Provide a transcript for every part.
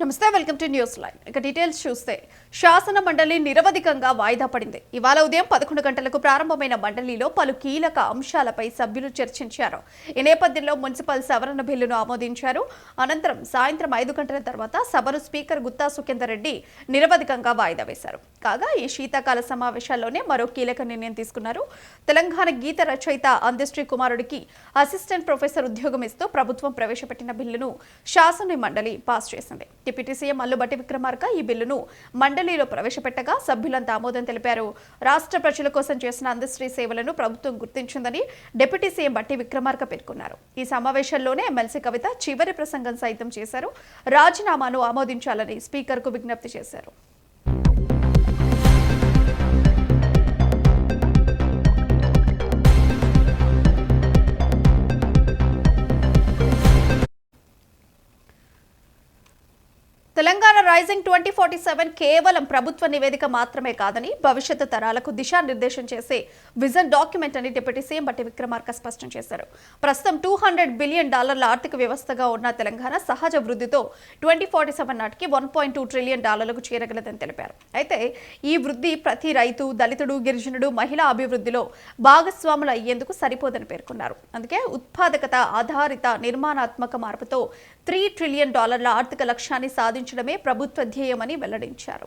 నమస్తే, welcome to news live. ఇక details చూస్తే శాసన మండలి నిరవధికంగా వాయిదా పడింది. ఇవాళ ఉదయం 11 గంటలకు ప్రారంభమైన మండలిలో పలు కీలక అంశాలపై సభ్యులు చర్చించారు. ఈ నేపథ్యంలో మున్సిపల్ సవరణ బిల్లును ఆమోదించారు. అనంతరం సాయంత్రం 5 గంటల తర్వాత సభను స్పీకర్ గుత్తా సుఖేందర్ రెడ్డి నిరవధికంగా వాయిదా వేశారు. కాగా ఈ శీతాకాల సమావేశాల్లోనే మరో కీలక నిర్ణయం తీసుకున్నారు. తెలంగాణ గీత రచయిత అందశ్రీ కుమారుడికి అసిస్టెంట్ ప్రొఫెసర్ ఉద్యోగం ఇస్తూ ప్రభుత్వం ప్రవేశపెట్టిన బిల్లును శాసన మండలి పాస్ చేసింది. డిప్యూటీ సీఎం మల్లు విక్రమార్క ఈ బిల్లును మండలిలో ప్రవేశపెట్టగా సభ్యులంతా ఆమోదం తెలిపారు. రాష్ట్ర ప్రజల కోసం చేసిన అందశ్రీ సేవలను ప్రభుత్వం గుర్తించిందని డిప్యూటీ సీఎం బట్టి విక్రమార్క పేర్కొన్నారు. ఈ సమావేశంలోనే ఎమ్మెల్సీ కవిత చివరి ప్రసంగం సైతం చేశారు. రాజీనామాను ఆమోదించాలని స్పీకర్కు విజ్ఞప్తి చేశారు. తెలంగాణ రైజింగ్ 2047 కేవలం ప్రభుత్వ నివేదిక మాత్రమే కాదని భవిష్యత్తు తరాలకు దిశానిర్దేశం చేసే విజన్ డాక్యుమెంట్ అని డిప్యూటీ సీఎం బట్టి విక్రమార్క స్పష్టం చేశారు. ప్రస్తుతం $200 బిలియన్ ఆర్థిక వ్యవస్థగా ఉన్న తెలంగాణ సహజ వృద్ధితో 2047 నాటికి $1.2 ట్రిలియన్ చేరగలదని తెలిపారు. అయితే ఈ వృద్ధి ప్రతి రైతు, దళితుడు, గిరిజనుడు, మహిళా అభివృద్ధిలో భాగస్వాములు అయ్యేందుకు సరిపోదని పేర్కొన్నారు. అందుకే ఉత్పాదకత ఆధారిత నిర్మాణాత్మక మార్పుతో $3 ట్రిలియన్ ఆర్థిక లక్ష్యాన్ని సాధించడమే ప్రభుత్వ ధ్యేయమని వెల్లడించారు.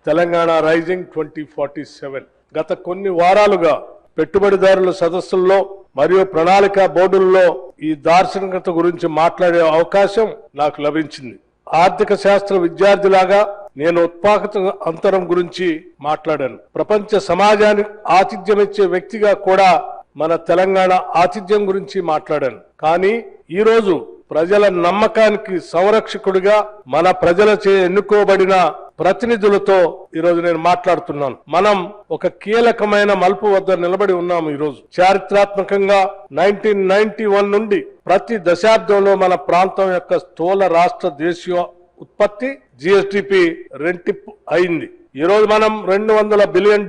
తెలంగాణ రైజింగ్ 2047 గత కొన్ని వారాలుగా పెట్టుబడిదారుల సదస్సుల్లో మరియు ప్రణాళిక బోర్డుల్లో ఈ దార్శనికత గురించి మాట్లాడే అవకాశం నాకు లభించింది. ఆర్థిక శాస్త్ర విద్యార్థిలాగా నేను ఉత్పాదక అంతరం గురించి మాట్లాడాను. ప్రపంచ సమాజానికి ఆతిథ్యమిచ్చే వ్యక్తిగా కూడా మన తెలంగాణ ఆతిథ్యం గురించి మాట్లాడాను. కానీ ఈరోజు ప్రజల నమ్మకానికి సంరక్షకుడిగా మన ప్రజలచే ఎన్నుకోబడిన ప్రతినిధులతో ఈరోజు నేను మాట్లాడుతున్నాను. మనం ఒక కీలకమైన మలుపు వద్ద నిలబడి ఉన్నాము. ఈరోజు చారిత్రాత్మకంగా 1991 నుండి ప్రతి దశాబ్దంలో మన ప్రాంతం యొక్క స్థూల రాష్ట్ర దేశీయ ఉత్పత్తి జిఎస్డిపి రెంటింపు అయింది. ఈరోజు మనం $200 బిలియన్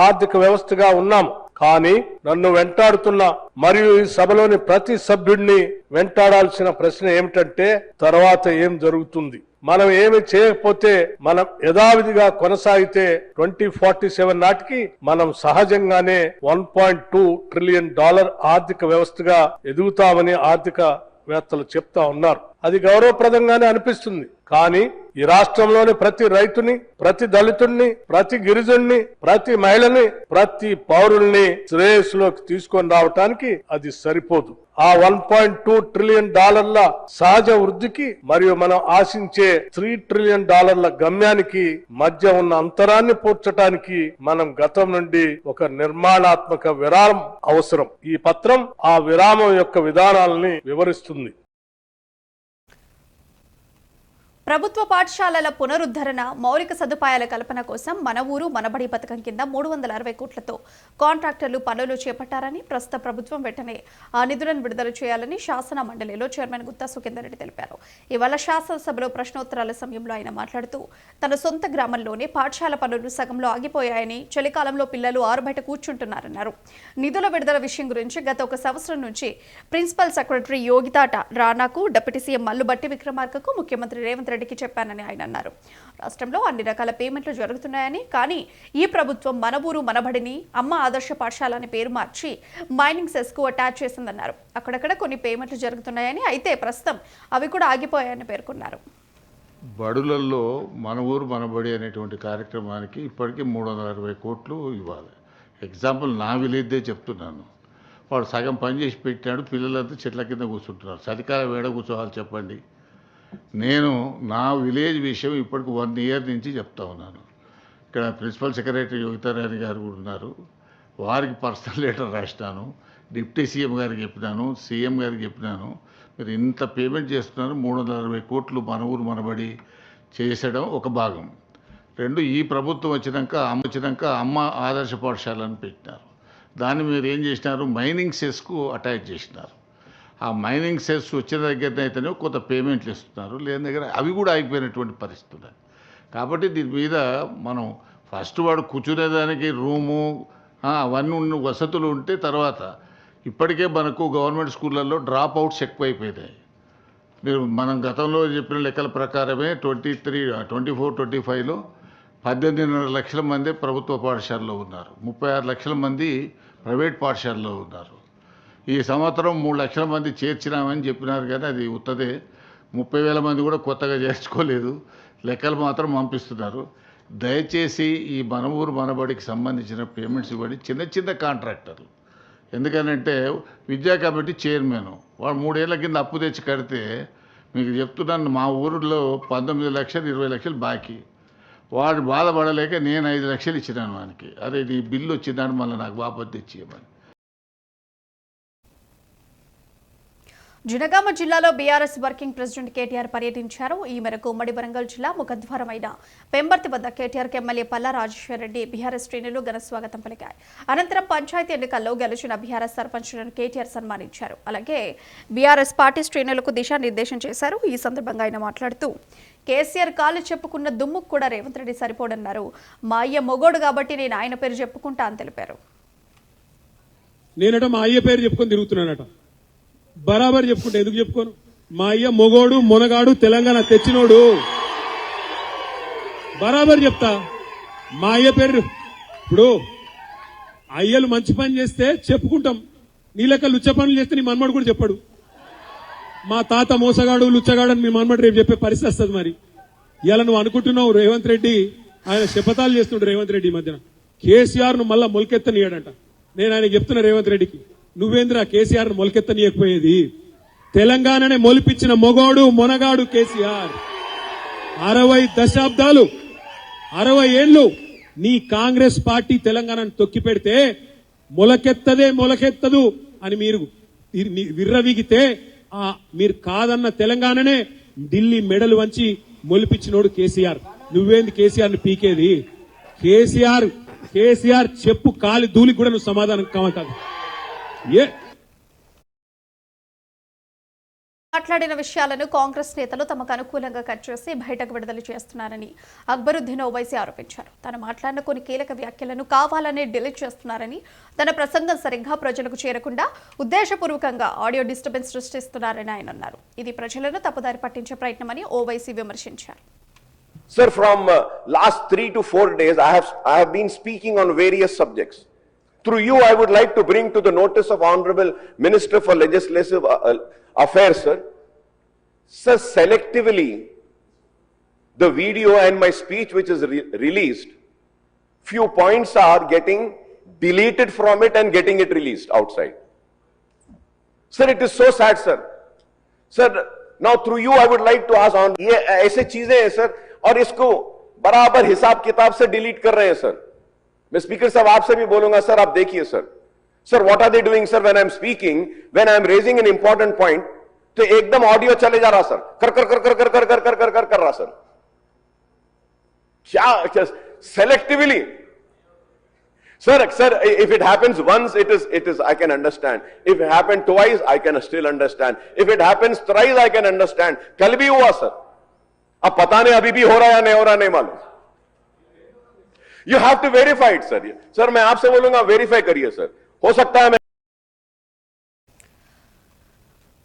ఆర్థిక వ్యవస్థగా ఉన్నాము. కానీ నన్ను వెంటాడుతున్న మరియు ఈ సభలోని ప్రతి సభ్యుడిని వెంటాడాల్సిన ప్రశ్న ఏమిటంటే తర్వాత ఏం జరుగుతుంది? మనం ఏమి చేయకపోతే, మనం యథావిధిగా కొనసాగితే 2047 నాటికి మనం సహజంగానే $1.2 ట్రిలియన్ ఆర్థిక వ్యవస్థగా ఎదుగుతామని ఆర్థిక వేత్తలు చెప్తా ఉన్నారు. అది గౌరవప్రదంగానే అనిపిస్తుంది. కానీ ఈ రాష్ట్రంలోని ప్రతి రైతుని, ప్రతి దళితుడిని, ప్రతి గిరిజనుని, ప్రతి మహిళని, ప్రతి పౌరుల్ని శ్రేయస్సులోకి తీసుకొని రావటానికి అది సరిపోదు. ఆ $1.2 ట్రిలియన్ సహజ వృద్ధికి మరియు మనం ఆశించే $3 ట్రిలియన్ గమ్యానికి మధ్య ఉన్న అంతరాన్ని పూడ్చడానికి మనం గతం నుండి ఒక నిర్మాణాత్మక విరామం అవసరం. ఈ పత్రం ఆ విరామం యొక్క విధానాలని వివరిస్తుంది. ప్రభుత్వ పాఠశాలల పునరుద్ధరణ, మౌలిక సదుపాయాల కల్పన కోసం మన ఊరు మనబడి పథకం కింద 360 కోట్లతో కాంట్రాక్టర్లు పనులు చేపట్టారని, ప్రస్తుత ప్రభుత్వం వెంటనే ఆ నిధులను విడుదల చేయాలని శాసన మండలిలో చైర్మన్ గుత్తా సుఖేందర్ రెడ్డి తెలిపారు. ఇవాళ శాసనసభలో ప్రశ్నోత్తరాల సమయంలో ఆయన మాట్లాడుతూ తన సొంత గ్రామంలోనే పాఠశాల పనులు సగంలో ఆగిపోయాయని, చలికాలంలో పిల్లలు ఆరుబయట కూర్చుంటున్నారన్నారు. నిధుల విడుదల విషయం గురించి గత ఒక సంవత్సరం నుంచి ప్రిన్సిపల్ సెక్రటరీ యోగితాట రానాకు, డిప్యూటీ సీఎం మల్లు విక్రమార్కకు, ముఖ్యమంత్రి రేవంత్ రెడ్డికి చెప్పానని ఆయన అన్నారు. రాష్ట్రంలో అన్ని రకాల పేమెంట్లు జరుగుతున్నాయని, కానీ ఈ ప్రభుత్వం మన ఊరు మనబడిని అమ్మ ఆదర్శ పాఠశాల అని పేరు మార్చి మైనింగ్ సెస్ కు అటాచ్ చేసిందన్నారు. అక్కడక్కడ కొన్ని పేమెంట్లు జరుగుతున్నాయని, అయితే ప్రస్తుతం అవి కూడా ఆగిపోయాయని పేర్కొన్నారు. బడులలో మన ఊరు మనబడి అనేటువంటి కార్యక్రమానికి ఇప్పటికీ 360 కోట్లు ఇవ్వాలి. ఎగ్జాంపుల్ నా విలేజ్దే చెప్తున్నాను. వాడు సగం పని చేసి పెట్టాడు, పిల్లలంతా చెట్ల కింద కూర్చుంటున్నారు. చలికాలం వేడ కూర్చోవాలి చెప్పండి. నేను నా విలేజ్ విషయం ఇప్పటికి 1 ఇయర్ నుంచి చెప్తా ఉన్నాను. ఇక్కడ ప్రిన్సిపల్ సెక్రటరీ యోగితారాణి గారు కూడా ఉన్నారు. వారికి పర్సనల్ లెటర్ రాసినాను, డిప్యూటీ సీఎం గారికి చెప్పినాను, సీఎం గారికి చెప్పినాను. మీరు ఇంత పేమెంట్ చేస్తున్నారు, 360 కోట్లు మన ఊరు మనబడి చేసడం ఒక భాగం. 2, ఈ ప్రభుత్వం వచ్చినాక అమ్మ ఆదర్శ పాఠశాలను పెట్టినారు. దాన్ని మీరు ఏం చేసినారు, మైనింగ్ సెస్కు అటాచ్ చేసినారు. ఆ మైనింగ్ సెస్ వచ్చిన దగ్గరనైతేనే కొంత పేమెంట్లు ఇస్తున్నారు, లేని దగ్గర అవి కూడా అయిపోయినటువంటి పరిస్థితి ఉన్నాయి. కాబట్టి దీని మీద మనం ఫస్ట్ వాడు కూర్చునేదానికి రూము అవన్నీ వసతులు ఉంటే తర్వాత ఇప్పటికే మనకు గవర్నమెంట్ స్కూళ్ళల్లో డ్రాప్ అవుట్స్ ఎక్కువైపోయినాయి. మీరు మనం గతంలో చెప్పిన లెక్కల ప్రకారమే 24-25లో 18.5 లక్షల మంది ప్రభుత్వ పాఠశాలలో ఉన్నారు, 36 లక్షల మంది ప్రైవేట్ పాఠశాలలో ఉన్నారు. ఈ సంవత్సరం 3 లక్షల మంది చేర్చినామని చెప్పినారు, కానీ అది ఉత్తదే. 30,000 మంది కూడా కొత్తగా చేర్చుకోలేదు, లెక్కలు మాత్రం పంపిస్తున్నారు. దయచేసి ఈ మన ఊరు మనబడికి సంబంధించిన పేమెంట్స్ ఇవ్వండి. చిన్న చిన్న కాంట్రాక్టర్లు, ఎందుకనంటే విద్యా కమిటీ చైర్మన్ వాడు 3 ఏళ్ల కింద అప్పు తెచ్చి కడితే, మీకు చెప్తున్నాను, మా ఊరిలో 19 లక్షలు 20 లక్షలు బాకీ. వాడు బాధపడలేక నేను 5 లక్షలు ఇచ్చినాను వానికి. అరే నీ బిల్లు వచ్చిందని మళ్ళీ నాకు వాపసు తెచ్చియమని. జనగామ జిల్లాలో బీఆర్ఎస్ వర్కింగ్ ప్రెసిడెంట్ కేటీఆర్ పర్యటించారు. ఈ మేరకు ఉమ్మడి వరంగల్ జిల్లా ముఖద్వారమైన పెంబర్తి వద్ద కేటీఆర్కి ఎమ్మెల్యే పల్లా రాజేశ్వర రెడ్డి బీఆర్ఎస్ శ్రేణులు ఘన స్వాగతం పలికారు. అనంతరం పంచాయతీ ఎన్నికల్లో గెలిచిన బీఆర్ఎస్ సర్పంచులను కేటీఆర్ సన్మానించారు. అలాగే బీఆర్ఎస్ పార్టీ శ్రేణులకు దిశానిర్దేశం చేశారు. ఈ సందర్భంగా ఆయన మాట్లాడుతూ, కేసీఆర్ కాళ్ళు చెప్పుకున్న దుమ్ముకు కూడా రేవంత్ రెడ్డి సరిపోడన్నారు. మా అయ్య మొగోడు కాబట్టి నేను ఆయన పేరు చెప్పుకుంటా అని తెలిపారు. నేనట మా అయ్య పేరు చెప్పుకొని తిరుగుతున్నానట. బరాబర్ చెప్పుకుంటా, ఎందుకు చెప్పుకోను? మా అయ్య మొగోడు మొనగాడు తెలంగాణ తెచ్చినోడు. బరాబర్ చెప్తా మా అయ్య పేరు. ఇప్పుడు అయ్యలు మంచి పని చేస్తే చెప్పుకుంటాం, నీ లెక్క లుచ్చ పనులు చేస్తే నీ మన్మడు కూడా చెప్పాడు. మా తాత మోసగాడు లుచ్చగాడు అని మీ మన్మడు రేపు చెప్పే పరిస్థితి వస్తుంది. మరి ఇలా నువ్వు అనుకుంటున్నావు రేవంత్ రెడ్డి, ఆయన శపథాలు చేస్తుండ్రు రేవంత్ రెడ్డి ఈ మధ్యన. కేసీఆర్ ను మళ్ళా మొలకెత్తనీయడంట. నేను ఆయనకి చెప్తున్నా రేవంత్ రెడ్డికి, నువ్వేంద్రా కేసీఆర్ ను మొలకెత్తనీయకపోయేది? తెలంగాణనే మొలిపించిన మొగోడు మొనగాడు కేసీఆర్. 60 దశాబ్దాలు 60 ఏళ్లు నీ కాంగ్రెస్ పార్టీ తెలంగాణను తొక్కి పెడితే మొలకెత్తదు అని మీరు విర్రవీగితే, మీరు కాదన్న తెలంగాణనే ఢిల్లీ మెడలు వంచి మొలిపించినోడు కేసీఆర్. నువ్వేంది కేసీఆర్ ని పీకేది? కేసీఆర్ చెప్పు కాలి ధూళికి కూడా నువ్వు సమాధానం కావాలి. మాట్లాడిన విషయాలను కాంగ్రెస్ నేతలు తమకు అనుకూలంగా కట్ చేసి బయటకు విడుదల చేస్తున్నారని అక్బరుద్దీన్ ఓవైసీ ఆరోపించారు. తాను మాట్లాడిన కొన్ని కీలక వ్యాఖ్యలను కావాలనే డిలీట్ చేస్తున్నారని, తన ప్రసంగం సరిగ్గా ప్రజలకు చేరకుండా ఉద్దేశపూర్వకంగా ఆడియో డిస్టర్బెన్స్ సృష్టిస్తున్నారని ఆయన అన్నారు. ఇది ప్రజలను తప్పుదారి పట్టించే ప్రయత్నమని ఓవైసీ విమర్శించారు. Sir, from last 3 to 4 days, I have been speaking on various subjects. Through you, I would like to bring to the notice of Honorable Minister for Legislative Affairs, sir. Sir, selectively, the video and my speech which is released, few points are getting deleted from it and getting it released outside. Sir, it is so sad, sir. Sir, now through you, I would like to ask on, ये ऐसे चीजें हैं sir, और इसको बराबर हिसाब किताब से डिलीट कर रहे हैं सर. मैं स्पीकर साहब आपसे भी बोलूंगा सर, आप देखिए sir. Sir, what are they doing sir when I am speaking, when I am raising an important point, तो एकदम ऑडियो चले जा रहा सर, कर रहा सर. क्या selectively? Sir, if it happens once, it is I can understand. If it happened twice, I can still understand. If it happens thrice, I can understand. कल भी हुआ सर, अब पता नहीं अभी भी हो रहा है या नहीं हो रहा, नहीं मालूम. You have to verify it, sir. Sir, मैं आपसे बोलूंगा वेरीफाई करिए सर. हो सकता है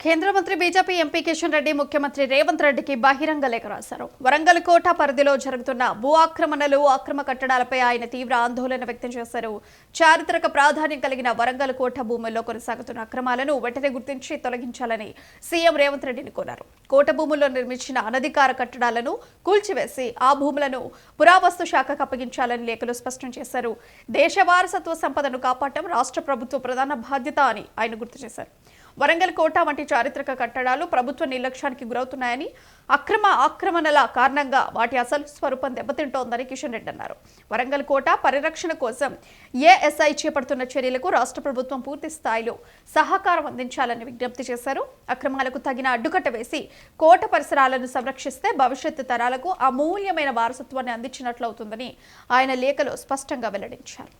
కేంద్ర మంత్రి బీజేపీ ఎంపీ కిషన్ రెడ్డి ముఖ్యమంత్రి రేవంత్ రెడ్డికి బహిరంగ లేఖ రాశారు. వరంగల్ కోట పరిధిలో జరుగుతున్న భూ ఆక్రమణలు, అక్రమ కట్టడాలపై ఆయన తీవ్ర ఆందోళన వ్యక్తం చేశారు. చారిత్రక ప్రాధాన్యం కలిగిన వరంగల్ కోట భూముల్లో కొనసాగుతున్న అక్రమాలను వెంటనే గుర్తించి తొలగించాలని సీఎం రేవంత్ రెడ్డిని కోరారు. కోట భూముల్లో నిర్మించిన అనధికార కట్టడాలను కూల్చివేసి ఆ భూములను పురావస్తు శాఖకు అప్పగించాలని లేఖలో స్పష్టం చేశారు. దేశ వారసత్వ సంపదను కాపాడటం రాష్ట్ర ప్రభుత్వ ప్రధాన బాధ్యత అని ఆయన గుర్తు చేశారు. వరంగల్ కోట వంటి చారిత్రక కట్టడాలు ప్రభుత్వ నిర్లక్ష్యానికి గురవుతున్నాయని, ఆక్రమణల కారణంగా వాటి అసలు స్వరూపం దెబ్బతింటోందని కిషన్ రెడ్డి అన్నారు. వరంగల్ కోట పరిరక్షణ కోసం ఏఎస్ఐ చేపడుతున్న చర్యలకు రాష్ట్ర ప్రభుత్వం పూర్తి స్థాయిలో సహకారం అందించాలని విజ్ఞప్తి చేశారు. అక్రమాలకు తగిన అడ్డుకట్ట వేసి కోట పరిసరాలను సంరక్షిస్తే భవిష్యత్తు తరాలకు అమూల్యమైన వారసత్వాన్ని అందించినట్లవుతుందని ఆయన లేఖలో స్పష్టంగా వెల్లడించారు.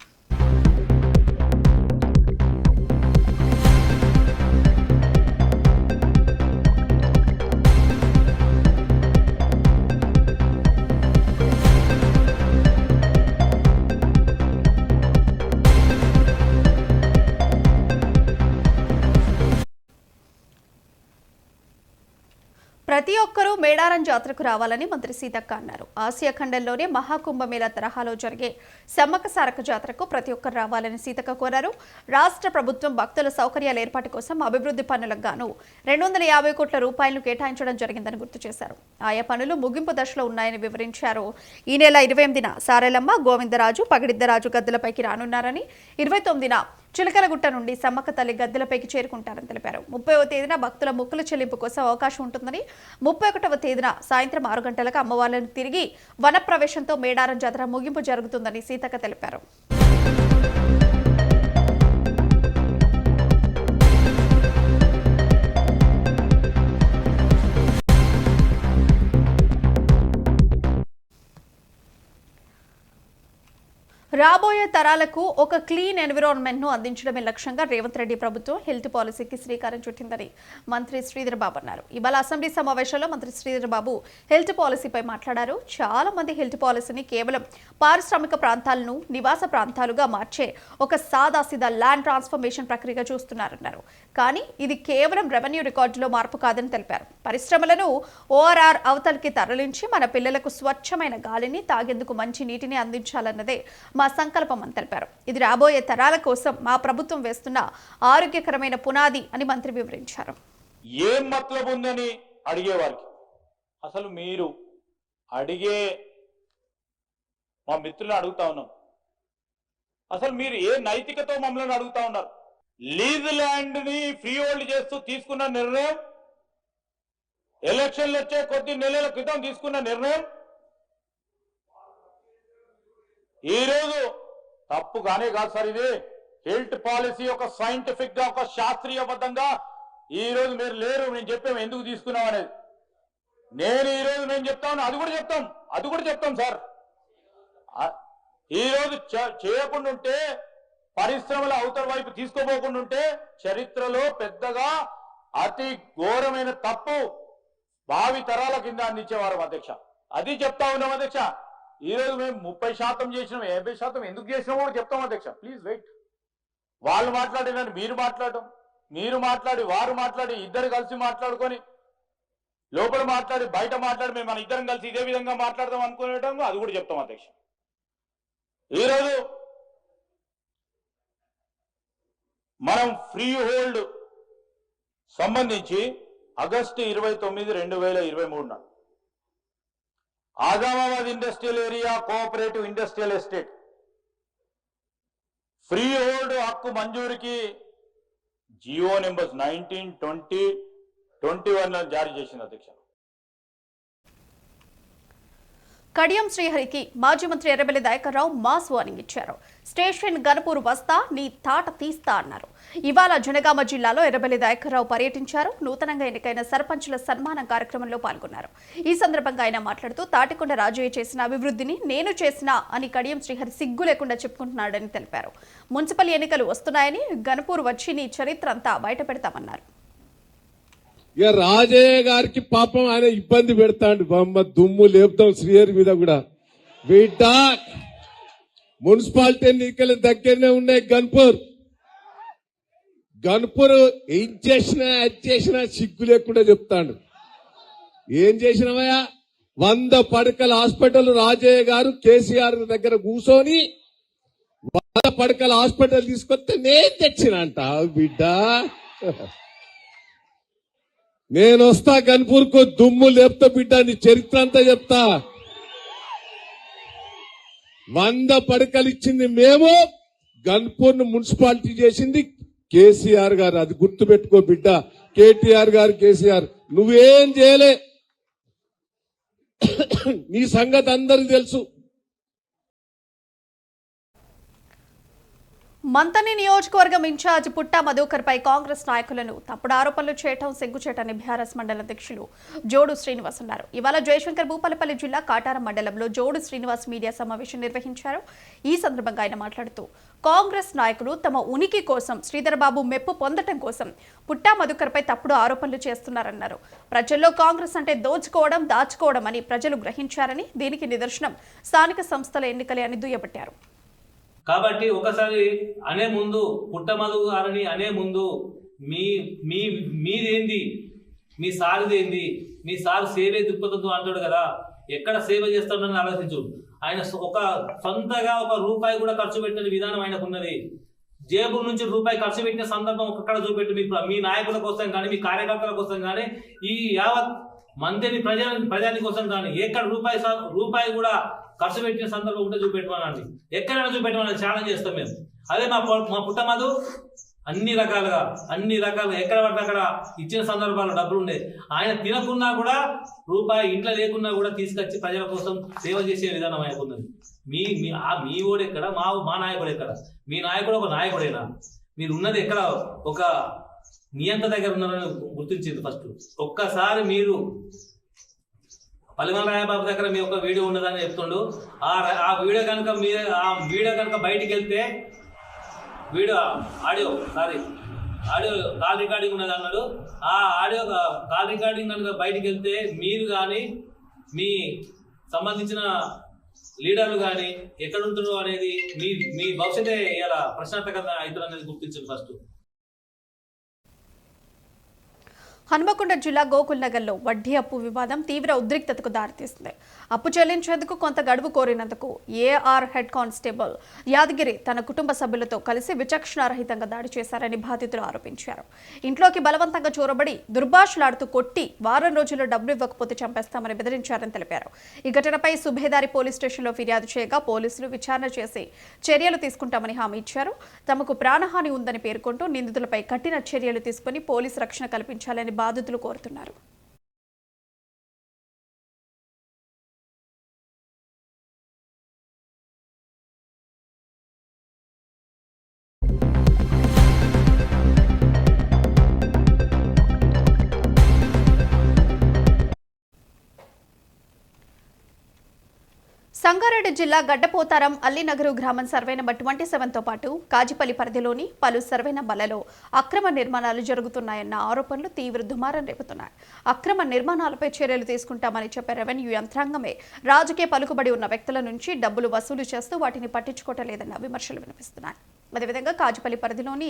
ప్రతి ఒక్కరూ మేడారం జాతరకు రావాలని మంత్రి సీతక్క అన్నారు. ఆసియా ఖండంలోనే మహాకుంభమేళా తరహాలో జరిగే సమ్మక్క సారక్క జాతరకు ప్రతి ఒక్కరు రావాలని సీతక్క కోరారు. రాష్ట్ర ప్రభుత్వం భక్తుల సౌకర్యాల ఏర్పాటు కోసం అభివృద్ధి పనులకు గాను 250 కోట్ల రూపాయలను కేటాయించడం జరిగిందని గుర్తు చేశారు. ఆయా పనులు ముగింపు దశలో ఉన్నాయని వివరించారు. ఈ నెల 28న సారెలమ్మ, గోవిందరాజు, పగిడిద్దరాజు గద్దెలపైకి రానున్నారని, 29న చిలకలగుట్ట నుండి సమ్మక్క తల్లి గద్దెలపైకి చేరుకుంటారని తెలిపారు. 30వ తేదీన భక్తుల మొక్కుల చెల్లింపు కోసం అవకాశం ఉంటుందని, 31వ తేదీన సాయంత్రం 6 గంటలకు అమ్మవార్లను తిరిగి వనప్రవేశంతో మేడారం జాతర ముగింపు జరుగుతుందని సీతక్క తెలిపారు. రాబోయే తరాలకు ఒక క్లీన్ ఎన్విరాన్మెంట్ ను అందించడమే లక్ష్యంగా రేవంత్ రెడ్డి ప్రభుత్వం హెల్త్ పాలసీకి శ్రీకారం చుట్టిందని మంత్రి శ్రీధర్ బాబు అన్నారు. ఇవాళ అసెంబ్లీ సమావేశంలో మంత్రి శ్రీధర్ బాబు హెల్త్ పాలసీపై మాట్లాడారు. చాలా మంది హెల్త్ పాలసీని కేవలం పారిశ్రామిక ప్రాంతాలను నివాస ప్రాంతాలుగా మార్చే ఒక సాదాసీదా ల్యాండ్ ట్రాన్స్ఫర్మేషన్ ప్రక్రియగా చూస్తున్నారన్నారు. కానీ ఇది కేవలం రెవెన్యూ రికార్డులో మార్పు కాదని తెలిపారు. పరిశ్రమలను ఓఆర్ఆర్ అవతలికి తరలించి మన పిల్లలకు స్వచ్ఛమైన గాలిని, తాగేందుకు మంచి నీటిని అందించాలన్నదే మా సంకల్పం అని తెలిపారు. ఇది రాబోయే తరాల కోసం మా ప్రభుత్వం వేస్తున్న ఆరోగ్యకరమైన పునాది అని మంత్రి వివరించారు. ఏం మతలబు ఉందని అడిగేవారికి అసలు మీరు అడిగే మా మిత్రులు అడుగుతా ఉన్నాం, అసలు మీరు ఏ నైతికతో మమ్మల్ని అడుగుతా ఉన్నారు? లీజ్ ల్యాండ్ ని ఫ్రీ హోల్డ్ చేస్తూ తీసుకున్న నిర్ణయం, ఎలక్షన్లు వచ్చే కొద్ది నెలల క్రితం తీసుకున్న నిర్ణయం ఈ రోజు తప్పు కానే కాదు సార్. ఇది హెల్త్ పాలసీ ఒక సైంటిఫిక్ గా, ఒక శాస్త్రీయబద్ధంగా ఈ రోజు మీరు లేరు. నేను చెప్పాము ఎందుకు తీసుకున్నాం అనేది. నేను ఈ రోజు నేను చెప్తాను, అది కూడా చెప్తాం సార్. ఈ రోజు చేయకుండా ఉంటే, పరిశ్రమల అవతల వైపు తీసుకోపోకుండా ఉంటే చరిత్రలో పెద్దగా అతి ఘోరమైన తప్పు భావి తరాల కింద అందించేవారు అధ్యక్ష. అది చెప్తా ఉన్నాం అధ్యక్ష. ఈ రోజు మేము 30% చేసినాం, 50% ఎందుకు చేసినాం కూడా చెప్తాం అధ్యక్ష. Please wait. వాళ్ళు మాట్లాడినని మీరు మాట్లాడటం, మీరు మాట్లాడి వారు మాట్లాడి, ఇద్దరు కలిసి మాట్లాడుకొని, లోపల మాట్లాడి బయట మాట్లాడి మేము మన ఇద్దరం కలిసి ఇదే విధంగా మాట్లాడదాం అనుకునేటం అది కూడా చెప్తాం అధ్యక్ష. ఈరోజు మనం ఫ్రీ హోల్డ్ సంబంధించి ఆగస్టు 29, 2023 నాడు Azamabad industrial area cooperative industrial estate free hold హక్కు మంజూరికి జియో నెంబర్స్ 19, 20, 21 జారీ చేసింది అధ్యక్ష. కడియం శ్రీహరికి మాజీ మంత్రి ఎర్రబెల్లి దయాకర్రావు మాస్ వార్నింగ్ ఇచ్చారు. స్టేషన్ గణపూర్ వస్తా, నీ తాట తీస్తా అన్నారు. ఇవాళ జనగామ జిల్లాలో ఎర్రబెల్లి దయాకర్రావు పర్యటించారు. నూతనంగా ఎన్నికైన సర్పంచుల సన్మానం కార్యక్రమంలో పాల్గొన్నారు. ఈ సందర్భంగా ఆయన మాట్లాడుతూ తాటికొండ రాజయ్య చేసిన అభివృద్ధిని నేను చేసినా అని కడియం శ్రీహరి సిగ్గు లేకుండా చెప్పుకుంటున్నాడని తెలిపారు. మున్సిపల్ ఎన్నికలు వస్తున్నాయని గణపూర్ వచ్చి నీ చరిత్ర అంతా బయట పెడతామన్నారు. ఇక రాజయ్య గారికి పాపం ఆయన ఇబ్బంది పెడతాడు. బొమ్మ దుమ్ము లేపుతాం శ్రీహరి మీద కూడా. బిడ్డ మున్సిపాలిటీ ఎన్నికలు దగ్గరనే ఉన్నాయి. గన్పూర్ ఏం చేసినా అది చేసినా సిగ్గు లేకుండా చెప్తాడు. ఏం చేసినావయ్యా? 100 పడకల హాస్పిటల్ రాజయ్య గారు కేసీఆర్ దగ్గర కూర్చొని 100 పడకల హాస్పిటల్ తీసుకొస్తే నేను తెచ్చినంట. బిడ్డ నేను వస్తా గన్పూర్కు, దుమ్ము లేపుతా బిడ్డ, నీ చరిత్ర అంతా చెప్తా. 100 పడకలు ఇచ్చింది మేము, గన్పూర్ ను మున్సిపాలిటీ చేసింది కేసీఆర్ గారు. అది గుర్తు పెట్టుకో బిడ్డ. కేటీఆర్ గారు, కేసీఆర్ నువ్వేం చేయలే. నీ సంగతి అందరికి తెలుసు. మంతని నియోజకవర్గం ఇన్ఛార్జ్ పుట్టా మధుకర్ పై కాంగ్రెస్ నాయకులను తప్పుడు ఆరోపణలు చేయటం సిగ్గుచేటని బీఆర్ఎస్ మండల అధ్యక్షులు జోడు శ్రీనివాస్ అన్నారు. ఇవాళ జయశంకర్ భూపాలపల్లి జిల్లా కాటారం మండలంలో జోడు శ్రీనివాస్ మీడియా సమావేశం నిర్వహించారు. ఈ సందర్భంగా ఆయన మాట్లాడుతూ కాంగ్రెస్ నాయకులు తమ ఉనికి కోసం, శ్రీధర్ బాబు మెప్పు పొందటం కోసం పుట్టా మధుకర్ పై తప్పుడు ఆరోపణలు చేస్తున్నారన్నారు. ప్రజల్లో కాంగ్రెస్ అంటే దోచుకోవడం, దాచుకోవడం అని ప్రజలు గ్రహించారని, దీనికి నిదర్శనం స్థానిక సంస్థల ఎన్నికలే అని దుయ్యబట్టారు. కాబట్టి ఒకసారి అనే ముందు పుట్టమధు గారిని అనే ముందు మీదేంది, మీ సారిదేంది, మీ సార్ సేవే దృక్పథంతో అంటాడు కదా, ఎక్కడ సేవ చేస్తాడని ఆలోచించు. ఆయన ఒక సొంతగా ఒక రూపాయి కూడా ఖర్చు పెట్టిన విధానం ఆయనకు ఉన్నది. జేబు నుంచి రూపాయి ఖర్చు పెట్టిన సందర్భం ఒక్కడ చూపెట్టు. మీ నాయకుల కోసం కానీ, మీ కార్యకర్తల కోసం కానీ, ఈ యావత్ మందిని ప్రజాని కోసం కానీ ఎక్కడ రూపాయి కూడా ఖర్చు పెట్టిన సందర్భం ఉంటే చూపెట్టమనండి. ఎక్కడైనా చూపెట్టమని ఛాలెంజ్ చేస్తాం మేము. అదే మా పుట్టమధు అన్ని రకాలుగా ఎక్కడ పడితే అక్కడ ఇచ్చిన సందర్భాలు డబ్బులు ఉండే. ఆయన తినకున్నా కూడా రూపాయి ఇంట్లో లేకున్నా కూడా తీసుకొచ్చి ప్రజల కోసం సేవ చేసే విధానం ఆయనకున్నది. మీ ఓడు ఎక్కడ, మా నాయకుడు ఎక్కడ? మీ నాయకుడు ఒక నాయకుడేనా? మీరు ఉన్నది ఎక్కడ? ఒక నియంత దగ్గర ఉన్నారని గుర్తించింది. ఫస్ట్ ఒక్కసారి మీరు పల్లిమల రాయబాబు దగ్గర మీ ఒక వీడియో ఉన్నదని చెప్తుండు. ఆ వీడియో కనుక బయటికి వెళ్తే ఆడియో కాల్ రికార్డింగ్ ఉన్నది అన్నాడు. ఆ ఆడియో కాల్ రికార్డింగ్ కనుక బయటికి వెళ్తే మీరు కానీ మీ సంబంధించిన లీడర్లు కానీ ఎక్కడ ఉంటున్నారు అనేది మీ భవిష్యత్తే ఇలా ప్రశ్నార్థకంగా అవుతుంది అనేది గుర్తించండి. ఫస్ట్ హన్మకొండ జిల్లా గోకుల్ నగర్లో వడ్డీ అప్పు వివాదం తీవ్ర ఉద్రిక్తతకు దారితీసింది. అప్పు చెల్లించేందుకు కొంత గడువు కోరినందుకు ఏఆర్ హెడ్ కానిస్టేబుల్ యాదగిరి తన కుటుంబ సభ్యులతో కలిసి విచక్షణారహితంగా దాడి చేశారని బాధితులు ఆరోపించారు. ఇంట్లోకి బలవంతంగా చొరబడి దుర్భాషలాడుతూ కొట్టి వారం రోజుల్లో డబ్బులు ఇవ్వకపోతే చంపేస్తామని బెదిరించారని తెలిపారు. ఈ ఘటనపై సుబేదారి పోలీస్ స్టేషన్లో ఫిర్యాదు చేయగా పోలీసులు విచారణ చేసి చర్యలు తీసుకుంటామని హామీ ఇచ్చారు. తమకు ప్రాణహాని ఉందని పేర్కొంటూ నిందితులపై కఠిన చర్యలు తీసుకుని పోలీసు రక్షణ కల్పించాలని బాధితులు కోరుతున్నారు. సంగారెడ్డి జిల్లా గడ్డపోతారం అల్లినగరు గ్రామం సర్వే నెంబర్ 27తో పాటు కాజిపల్లి పరిధిలోని పలు సర్వే నెంబర్లలో అక్రమ నిర్మాణాలు జరుగుతున్నాయన్న ఆరోపణలు తీవ్ర దుమారం రేపుతున్నాయి. అక్రమ నిర్మాణాలపై చర్యలు తీసుకుంటామని చెప్పే రెవెన్యూ యంత్రాంగమే రాజకీయ పలుకుబడి ఉన్న వ్యక్తుల నుంచి డబ్బులు వసూలు చేస్తూ వాటిని పట్టించుకోవటలేదన్న విమర్శలు వినిపిస్తున్నాయి. అదేవిధంగా కాజిపల్లి పరిధిలోని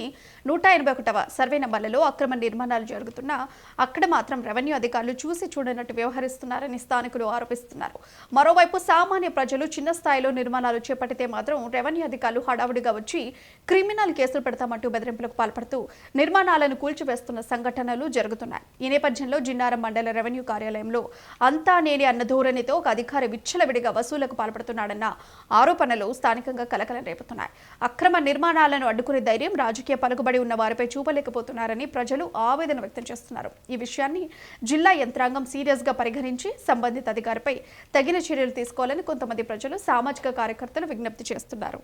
181వ సర్వే నెంబర్లలో అక్రమ నిర్మాణాలు జరుగుతున్నా అక్కడ మాత్రం రెవెన్యూ అధికారులు చూసి చూడనట్టు వ్యవహరిస్తున్నారని స్థానికులు ఆరోపిస్తున్నారు. మరోవైపు సామాన్య ప్రజలు చిన్న స్థాయిలో నిర్మాణాలు చేపట్టితే మాత్రం రెవెన్యూ అధికారులు హడావుడిగా వచ్చి క్రిమినల్ కేసులు పెడతామంటూ బెదిరింపులకు పాల్పడుతూ నిర్మాణాలను కూల్చివేస్తున్న సంఘటనలు జరుగుతున్నాయి. ఈ నేపథ్యంలో జిన్నారం మండల రెవెన్యూ కార్యాలయంలో అంతా నేని అన్న ధోరణితో ఒక అధికారి విచ్చలవిడిగా వసూలకు పాల్పడుతున్నాడన్న ఆరోపణలు స్థానికంగా కలకలం రేపుతున్నాయి. అక్రమ నిర్మాణాలను అడ్డుకునే ధైర్యం రాజకీయ పలుకుబడి ఉన్న వారిపై చూపలేకపోతున్నారని ప్రజలు ఆవేదన వ్యక్తం చేస్తున్నారు. ఈ విషయాన్ని జిల్లా యంత్రాంగం సీరియస్ గా పరిగణించి సంబంధిత అధికారిపై తగిన చర్యలు తీసుకోవాలని కొంతమంది ప్రజలు సామాజిక కార్యకర్తలు విజ్ఞప్తి చేస్తున్నారు.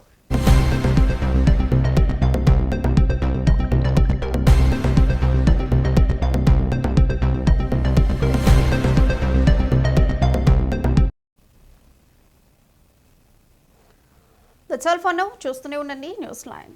That's all for now. చూస్తూనే ఉండండి న్యూస్ లైన్.